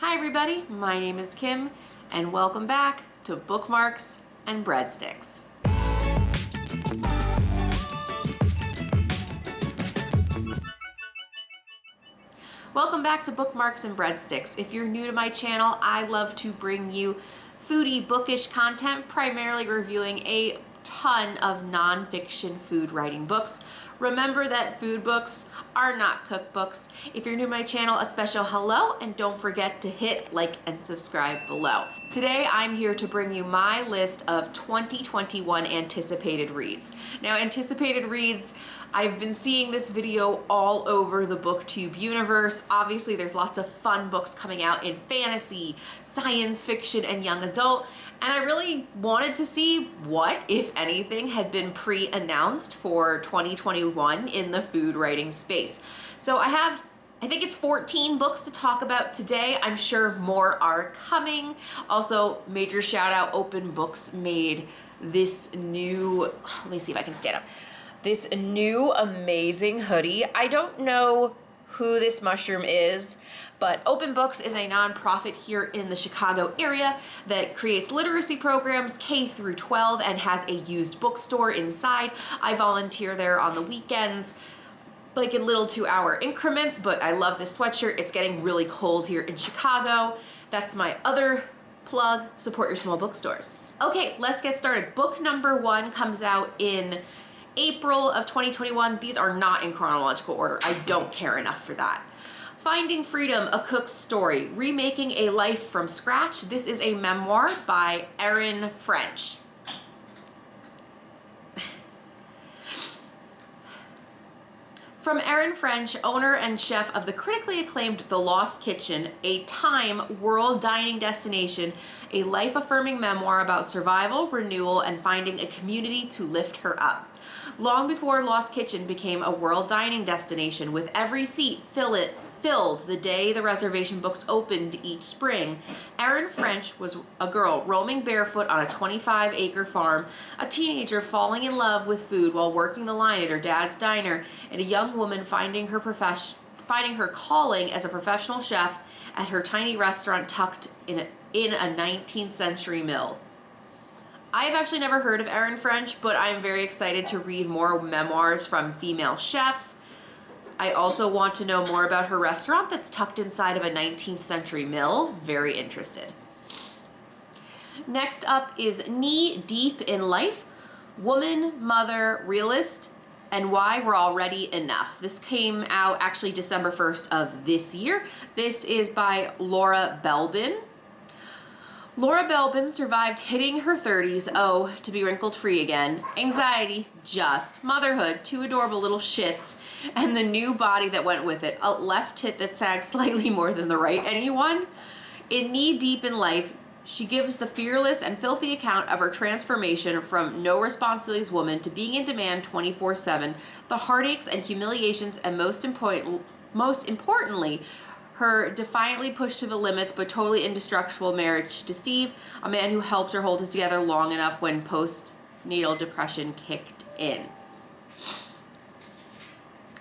Hi everybody, my name is Kim and welcome back to Bookmarks and Breadsticks. Welcome back to Bookmarks and Breadsticks. If you're new to my channel, I love to bring you foodie, bookish content, primarily reviewing a ton of nonfiction food writing books. Remember that food books are not cookbooks. If you're new to my channel, a special hello, and don't forget to hit like and subscribe below. Today, I'm here to bring you my list of 2021 anticipated reads. Now, anticipated reads, I've been seeing this video all over the BookTube universe. Obviously, there's lots of fun books coming out in fantasy, science fiction, and young adult. And I really wanted to see what, if anything, had been pre-announced for 2021 in the food writing space. So I think it's 14 books to talk about today. I'm sure more are coming. Also, major shout out, Open Books made this new, let me see if I can stand up. This new amazing hoodie. I don't know who this mushroom is, but Open Books is a nonprofit here in the Chicago area that creates literacy programs K through 12 and has a used bookstore inside. I volunteer there on the weekends, like in little 2-hour increments, but I love this sweatshirt. It's getting really cold here in Chicago. That's my other plug, support your small bookstores. Okay, let's get started. Book number 1 comes out in April of 2021. These are not in chronological order. I don't care enough for that. Finding Freedom, A Cook's Story, Remaking a Life from Scratch. This is a memoir by Erin French. From Erin French, owner and chef of the critically acclaimed The Lost Kitchen, a Time world dining destination, a life-affirming memoir about survival, renewal, and finding a community to lift her up. Long before Lost Kitchen became a world dining destination, with every seat filled the day the reservation books opened each spring, Erin French was a girl roaming barefoot on a 25-acre farm, a teenager falling in love with food while working the line at her dad's diner, and a young woman finding her calling as a professional chef at her tiny restaurant tucked in a 19th century mill. I have actually never heard of Erin French, but I'm very excited to read more memoirs from female chefs. I also want to know more about her restaurant that's tucked inside of a 19th century mill. Very interested. Next up is Knee Deep in Life, Woman, Mother, Realist, and Why We're Already Enough. This came out actually December 1st of this year. This is by Laura Belbin. Laura Belbin survived hitting her 30s, to be wrinkled free again, anxiety, just, motherhood, 2 adorable little shits, and the new body that went with it, a left tit that sags slightly more than the right. Anyone? In Knee Deep in Life, she gives the fearless and filthy account of her transformation from no responsibilities woman to being in demand 24/7, the heartaches and humiliations, and most importantly, her defiantly pushed to the limits but totally indestructible marriage to Steve, a man who helped her hold it together long enough when postnatal depression kicked in.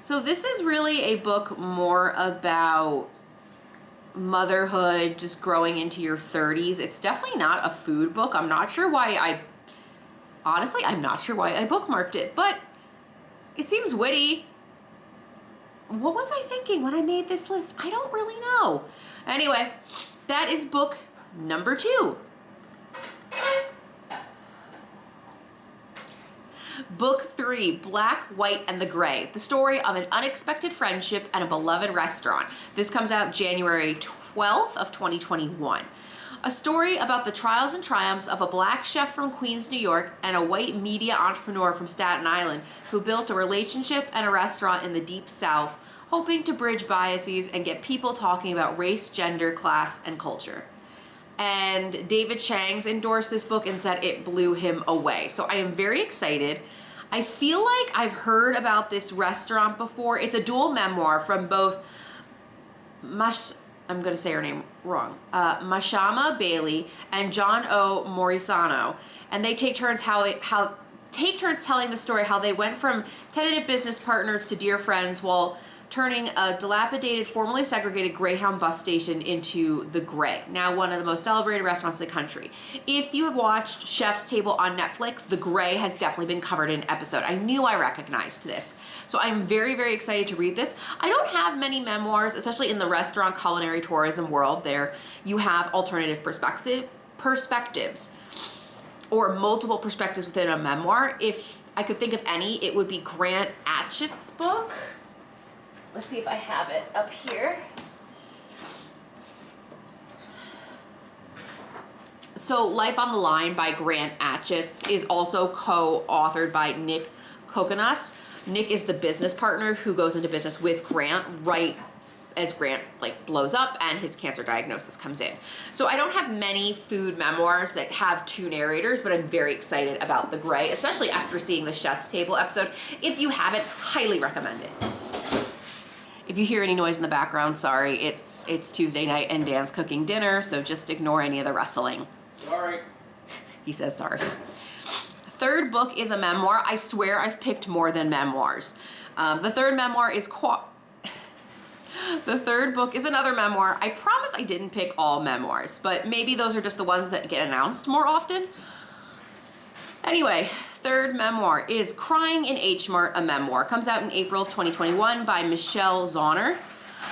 So this is really a book more about motherhood, just growing into your 30s. It's definitely not a food book. I'm not sure why I'm not sure why I bookmarked it, but it seems witty. What was I thinking when I made this list? I don't really know. Anyway, that is book number 2. Book 3, Black, White, and the Gray, the story of an unexpected friendship and a beloved restaurant. This comes out January 12th of 2021. A story about the trials and triumphs of a black chef from Queens, New York, and a white media entrepreneur from Staten Island who built a relationship and a restaurant in the Deep South, hoping to bridge biases and get people talking about race, gender, class, and culture. And David Chang's endorsed this book and said it blew him away. So I am very excited. I feel like I've heard about this restaurant before. It's a dual memoir from both I'm going to say her name wrong, Mashama Bailey and John O. Morisano, and they take turns telling the story how they went from tentative business partners to dear friends while turning a dilapidated, formerly segregated Greyhound bus station into the Grey, now one of the most celebrated restaurants in the country. If you have watched Chef's Table on Netflix, the Grey has definitely been covered in an episode. I knew I recognized this. So I'm very, very excited to read this. I don't have many memoirs, especially in the restaurant culinary tourism world. There you have alternative perspectives or multiple perspectives within a memoir. If I could think of any, it would be Grant Atchett's book. Let's see if I have it up here. So Life on the Line by Grant Atchett is also co-authored by Nick Kokonas. Nick is the business partner who goes into business with Grant right as Grant blows up and his cancer diagnosis comes in. So I don't have many food memoirs that have two narrators, but I'm very excited about The Grey, especially after seeing the Chef's Table episode. If you haven't, highly recommend it. If you hear any noise in the background, sorry, it's Tuesday night and Dan's cooking dinner, so just ignore any of the rustling. Sorry. He says sorry. Third book is a memoir. I swear I've picked more than memoirs. The third memoir is The third book is another memoir. I promise I didn't pick all memoirs, but maybe those are just the ones that get announced more often. Anyway, third memoir is Crying in H Mart, a memoir. Comes out in April of 2021 by Michelle Zauner.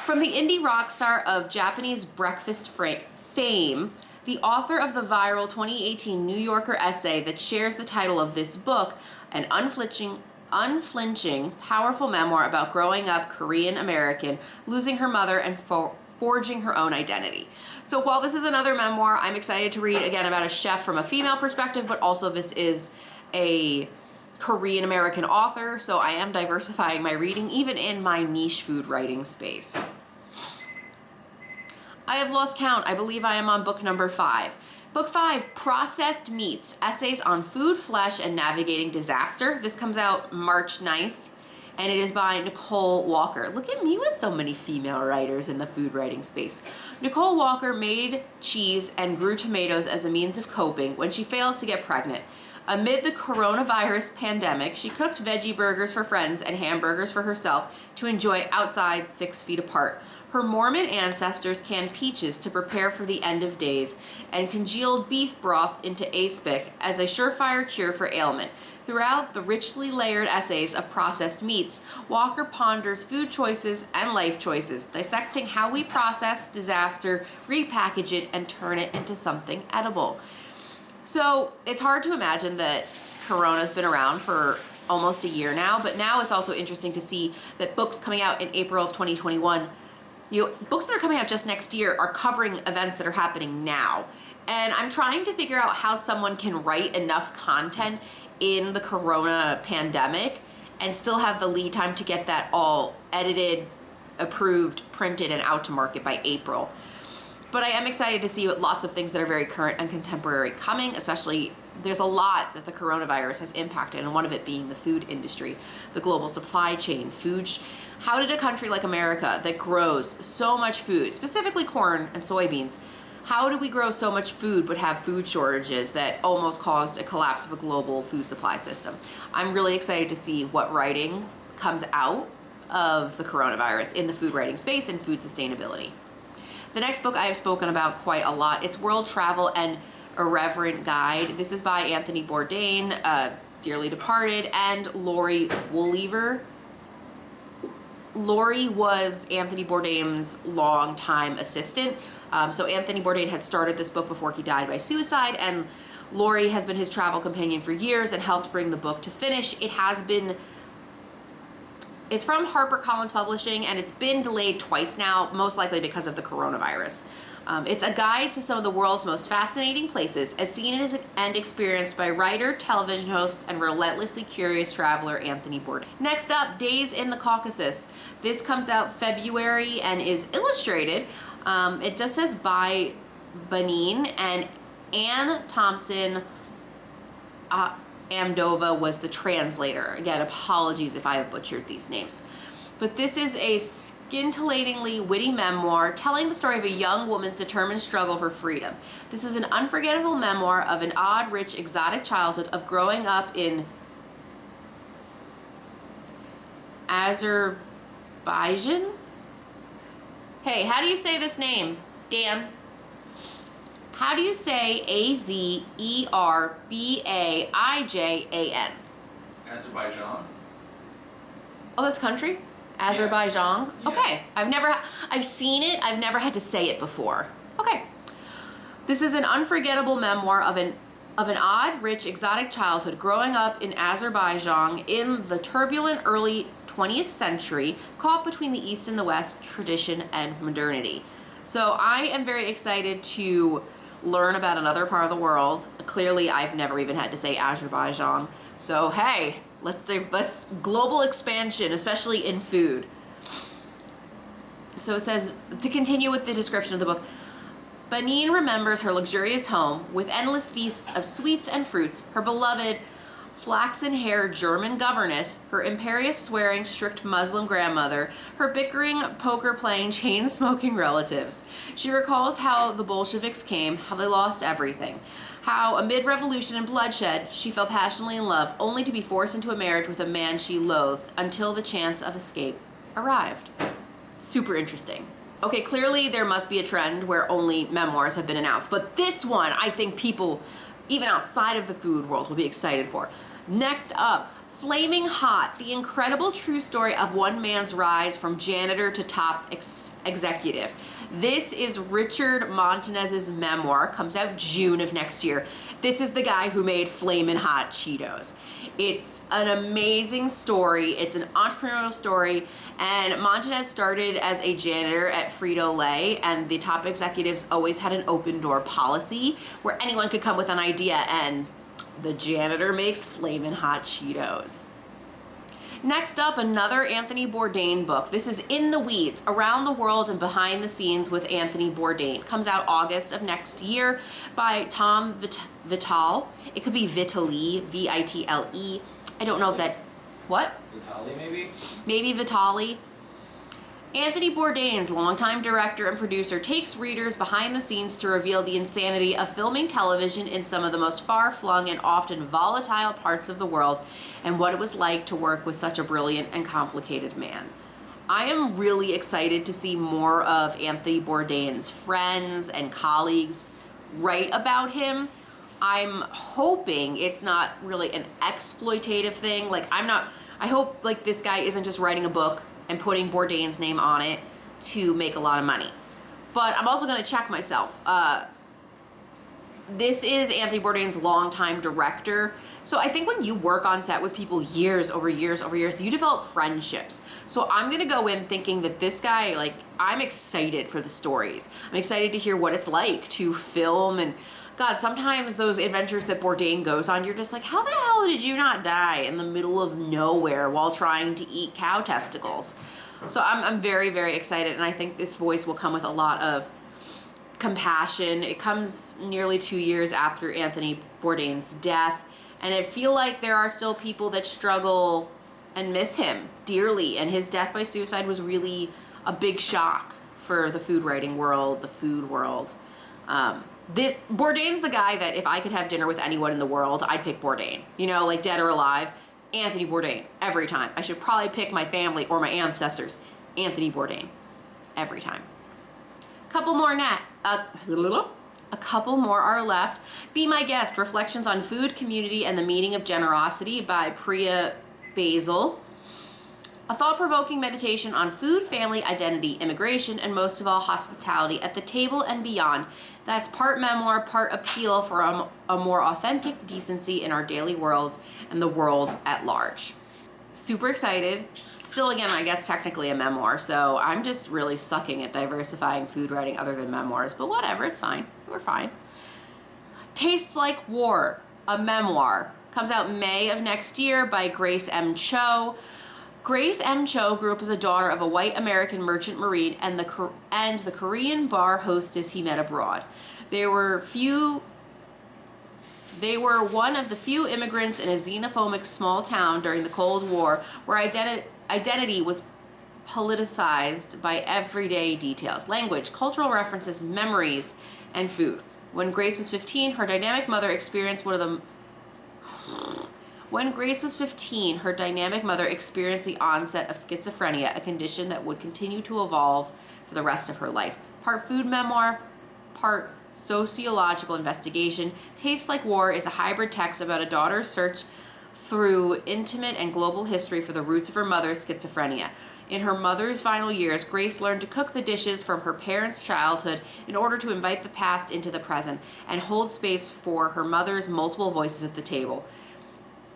From the indie rock star of Japanese breakfast fame, the author of the viral 2018 New Yorker essay that shares the title of this book, an unflinching, powerful memoir about growing up Korean American, losing her mother, and forging her own identity. So while this is another memoir, I'm excited to read again about a chef from a female perspective, but also this is a Korean American author, so I am diversifying my reading even in my niche food writing space. I have lost count. I believe I am on book number 5. Book 5, Processed Meats, Essays on Food, Flesh, and Navigating Disaster. This comes out March 9th, and it is by Nicole Walker. Look at me with so many female writers in the food writing space. Nicole Walker made cheese and grew tomatoes as a means of coping when she failed to get pregnant. Amid the coronavirus pandemic, she cooked veggie burgers for friends and hamburgers for herself to enjoy outside 6 feet apart. Her Mormon ancestors canned peaches to prepare for the end of days and congealed beef broth into aspic as a surefire cure for ailment. Throughout the richly layered essays of Processed Meats, Walker ponders food choices and life choices, dissecting how we process disaster, repackage it, and turn it into something edible. So it's hard to imagine that Corona's been around for almost a year now, but now it's also interesting to see that books coming out in April of 2021, books that are coming out just next year are covering events that are happening now. And I'm trying to figure out how someone can write enough content in the Corona pandemic and still have the lead time to get that all edited, approved, printed, and out to market by April. But I am excited to see lots of things that are very current and contemporary coming, especially there's a lot that the coronavirus has impacted, and one of it being the food industry, the global supply chain, how did a country like America that grows so much food, specifically corn and soybeans, how do we grow so much food but have food shortages that almost caused a collapse of a global food supply system? I'm really excited to see what writing comes out of the coronavirus in the food writing space and food sustainability. The next book I have spoken about quite a lot. It's World Travel and Irreverent Guide. This is by Anthony Bourdain, dearly departed, and Lori Woollever. Lori was Anthony Bourdain's longtime assistant. So Anthony Bourdain had started this book before he died by suicide, and Lori has been his travel companion for years and helped bring the book to finish. It's from HarperCollins Publishing, and it's been delayed twice now, most likely because of the coronavirus. It's a guide to some of the world's most fascinating places, as seen and experienced by writer, television host, and relentlessly curious traveler Anthony Bourdain. Next up, Days in the Caucasus. This comes out February and is illustrated. It just says by Benin, and Anne Thompson Amdova was the translator. Again, apologies if I have butchered these names. But this is a scintillatingly witty memoir telling the story of a young woman's determined struggle for freedom. This is an unforgettable memoir of an odd, rich, exotic childhood of growing up in Azerbaijan? Hey, how do you say this name, Dan? How do you say Azerbaijan? Azerbaijan? Oh, that's country? Azerbaijan? Yeah. Okay. I've seen it. I've never had to say it before. Okay. This is an unforgettable memoir of an odd, rich, exotic childhood growing up in Azerbaijan in the turbulent early 20th century, caught between the East and the West, tradition and modernity. So I am very excited to learn about another part of the world. Clearly, I've never even had to say Azerbaijan. So hey, let's global expansion, especially in food. So it says, to continue with the description of the book, Benin remembers her luxurious home with endless feasts of sweets and fruits, her beloved flaxen-haired German governess, her imperious swearing strict Muslim grandmother, her bickering, poker-playing, chain-smoking relatives. She recalls how the Bolsheviks came, how they lost everything, how amid revolution and bloodshed, she fell passionately in love, only to be forced into a marriage with a man she loathed until the chance of escape arrived. Super interesting. Okay, clearly there must be a trend where only memoirs have been announced, but this one I think people, even outside of the food world, will be excited for. Next up, Flaming Hot, the incredible true story of one man's rise from janitor to top executive. This is Richard Montanez's memoir, comes out June of next year. This is the guy who made Flamin' Hot Cheetos. It's an amazing story. It's an entrepreneurial story, and Montanez started as a janitor at Frito-Lay, and the top executives always had an open door policy where anyone could come with an idea, and the janitor makes Flamin' Hot Cheetos. Next up, another Anthony Bourdain book. This is In the Weeds, Around the World and Behind the Scenes with Anthony Bourdain. Comes out August of next year by Tom Vitale. It could be Vitale, V-I-T-L-E. I don't know if that, what? Vitale, maybe? Maybe Vitale. Anthony Bourdain's longtime director and producer takes readers behind the scenes to reveal the insanity of filming television in some of the most far-flung and often volatile parts of the world, and what it was like to work with such a brilliant and complicated man. I am really excited to see more of Anthony Bourdain's friends and colleagues write about him. I'm hoping it's not really an exploitative thing. I hope like this guy isn't just writing a book and putting Bourdain's name on it to make a lot of money. But I'm also gonna check myself. This is Anthony Bourdain's longtime director. So I think when you work on set with people years over years, you develop friendships. So I'm gonna go in thinking that this guy, like, I'm excited for the stories. I'm excited to hear what it's like to film, and God, sometimes those adventures that Bourdain goes on, you're just like, how the hell did you not die in the middle of nowhere while trying to eat cow testicles? So I'm very, very excited, and I think this voice will come with a lot of compassion. It comes nearly 2 years after Anthony Bourdain's death, and I feel like there are still people that struggle and miss him dearly, and his death by suicide was really a big shock for the food writing world, the food world. Bourdain's the guy that if I could have dinner with anyone in the world, I'd pick Bourdain. You know, like dead or alive, Anthony Bourdain, every time. I should probably pick my family or my ancestors, Anthony Bourdain, every time. A couple more are left. Be My Guest, Reflections on Food, Community, and the Meaning of Generosity by Priya Basil. A thought-provoking meditation on food, family, identity, immigration, and most of all, hospitality at the table and beyond. That's part memoir, part appeal for a more authentic decency in our daily worlds and the world at large. Super excited. Still, again, I guess technically a memoir, so I'm just really sucking at diversifying food writing other than memoirs, but whatever, it's fine. We're fine. Tastes Like War, a memoir. Comes out May of next year by Grace M. Cho. Grace M. Cho grew up as a daughter of a white American merchant marine and the Korean bar hostess he met abroad. They were one of the few immigrants in a xenophobic small town during the Cold War where identity was politicized by everyday details, language, cultural references, memories, and food. When Grace was 15, her dynamic mother experienced one When Grace was 15, her dynamic mother experienced the onset of schizophrenia, a condition that would continue to evolve for the rest of her life. Part food memoir, part sociological investigation, Tastes Like War is a hybrid text about a daughter's search through intimate and global history for the roots of her mother's schizophrenia. In her mother's final years, Grace learned to cook the dishes from her parents' childhood in order to invite the past into the present and hold space for her mother's multiple voices at the table.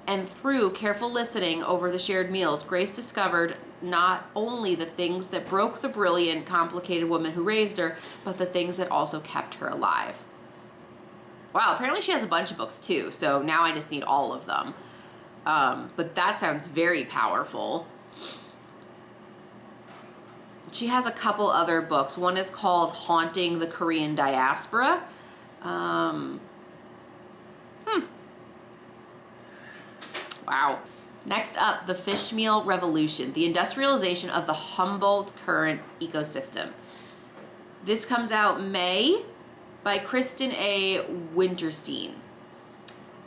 And through careful listening over the shared meals, Grace discovered not only the things that broke the brilliant, complicated woman who raised her, but the things that also kept her alive. Wow, apparently she has a bunch of books too, so now I just need all of them. But that sounds very powerful. She has a couple other books. One is called Haunting the Korean Diaspora. Wow. Next up, The Fishmeal Revolution, the industrialization of the Humboldt Current ecosystem. This comes out May by Kristen A. Winterstein.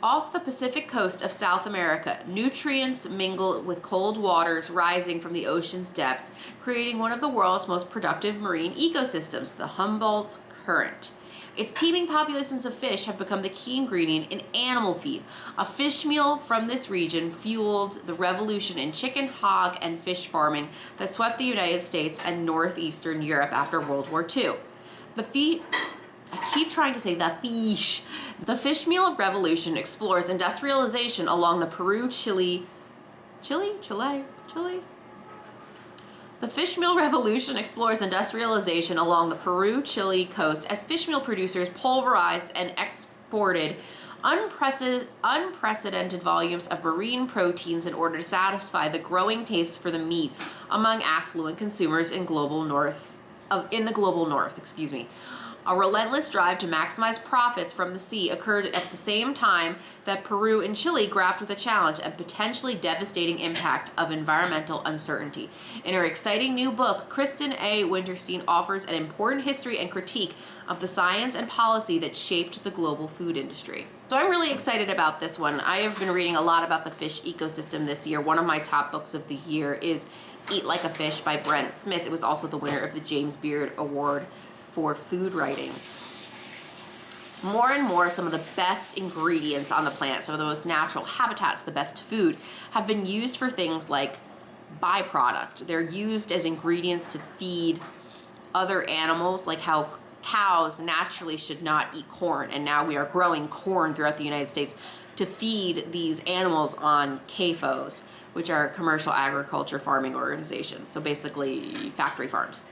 Off the Pacific coast of South America, nutrients mingle with cold waters rising from the ocean's depths, creating one of the world's most productive marine ecosystems, the Humboldt Current. Its teeming populations of fish have become the key ingredient in animal feed. A fish meal from this region fueled the revolution in chicken, hog, and fish farming that swept the United States and northeastern Europe after World War II. I keep trying to say the fish. The Fishmeal Revolution explores industrialization along the Peru-Chile. The Fishmeal Revolution explores industrialization along the Peru-Chile coast as fishmeal producers pulverized and exported unprecedented volumes of marine proteins in order to satisfy the growing taste for the meat among affluent consumers in the global north. A relentless drive to maximize profits from the sea occurred at the same time that Peru and Chile grappled with the challenge and potentially devastating impact of environmental uncertainty. In her exciting new book, Kristen A. Winterstein offers an important history and critique of the science and policy that shaped the global food industry. So I'm really excited about this one. I have been reading a lot about the fish ecosystem this year. One of my top books of the year is Eat Like a Fish by Brent Smith. It was also the winner of the James Beard Award for food writing. More and more, some of the best ingredients on the planet, some of the most natural habitats, the best food, have been used for things like byproduct. They're used as ingredients to feed other animals, like how cows naturally should not eat corn, and now we are growing corn throughout the United States to feed these animals on CAFOs, which are commercial agriculture farming organizations, so basically factory farms.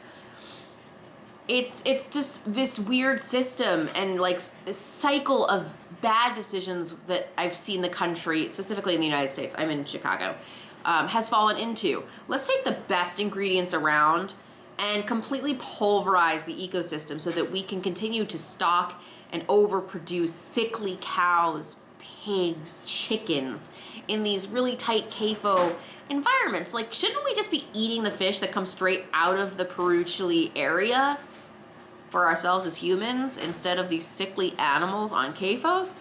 It's just this weird system and like cycle of bad decisions that I've seen the country, specifically in the United States, I'm in Chicago, has fallen into. Let's take the best ingredients around and completely pulverize the ecosystem so that we can continue to stock and overproduce sickly cows, pigs, chickens in these really tight CAFO environments. Like, shouldn't we just be eating the fish that comes straight out of the Peru-Chile area for ourselves as humans instead of these sickly animals on CAFOs?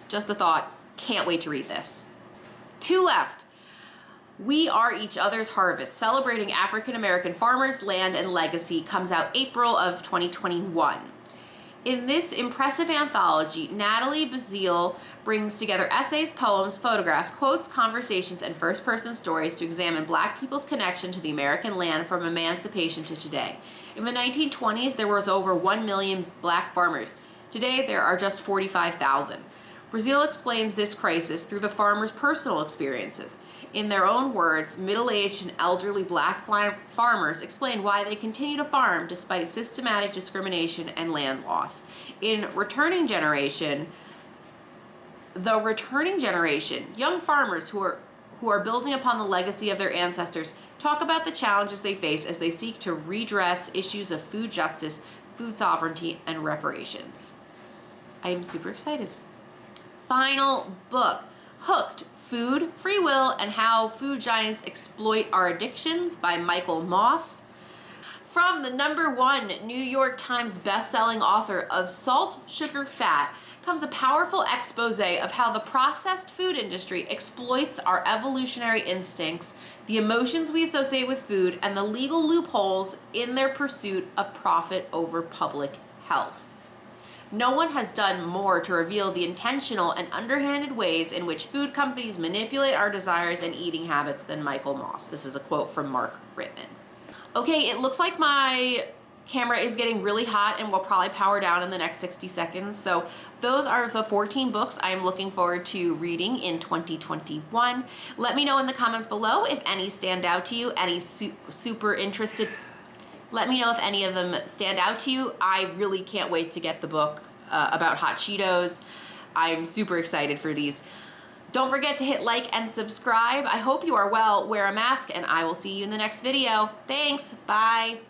Just a thought. Can't wait to read this. Two left. We Are Each Other's Harvest, Celebrating African American Farmers, Land, and Legacy, comes out April of 2021. In this impressive anthology, Natalie Bazile brings together essays, poems, photographs, quotes, conversations, and first-person stories to examine Black people's connection to the American land from emancipation to today. In the 1920s, there was over 1 million Black farmers. Today, there are just 45,000. Bazile explains this crisis through the farmers' personal experiences. In their own words, middle-aged and elderly Black farmers explain why they continue to farm despite systematic discrimination and land loss. In The Returning Generation, young farmers who are building upon the legacy of their ancestors talk about the challenges they face as they seek to redress issues of food justice, food sovereignty, and reparations. I am super excited. Final book, Hooked: Food, Free Will, and How Food Giants Exploit Our Addictions by Michael Moss. From the #1 New York Times bestselling author of Salt, Sugar, Fat comes a powerful expose of how the processed food industry exploits our evolutionary instincts, the emotions we associate with food, and the legal loopholes in their pursuit of profit over public health. No one has done more to reveal the intentional and underhanded ways in which food companies manipulate our desires and eating habits than Michael Moss. This is a quote from Mark Rittman. Okay, it looks like my camera is getting really hot and will probably power down in the next 60 seconds. So those are the 14 books I'm looking forward to reading in 2021. Let me know in the comments below if any stand out to you, any super interested. Let me know if any of them stand out to you. I really can't wait to get the book about hot Cheetos. I'm super excited for these. Don't forget to hit like and subscribe. I hope you are well, wear a mask, and I will see you in the next video. Thanks, bye.